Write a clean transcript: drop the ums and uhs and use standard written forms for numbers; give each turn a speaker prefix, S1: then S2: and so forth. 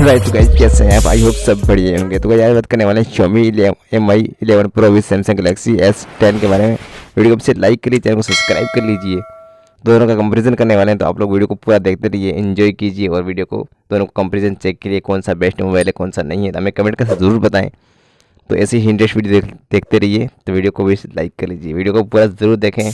S1: Right, तो guys कैसे हैं आप? आई होप सब बढ़िया होंगे। तो गाइस आज बात करने वाले हैं Xiaomi Mi 11 Pro with Samsung Galaxy S10 के बारे में। वीडियो को लाइक करिए, चैनल को सब्सक्राइब कर लीजिए। दोनों का कंपैरिजन करने वाले हैं, तो आप लोग वीडियो को पूरा देखते रहिए, एंजॉय कीजिए और वीडियो को दोनों को कंपैरिजन चेक कीजिए, कौन सा बेस्ट मोबाइल है कौन सा नहीं है, तो हमें कमेंट करके ज़रूर बताएं। तो ऐसे ही इंटरेस्ट वीडियो देखते रहिए, तो वीडियो को भी लाइक कर लीजिए, वीडियो को पूरा ज़रूर देखें।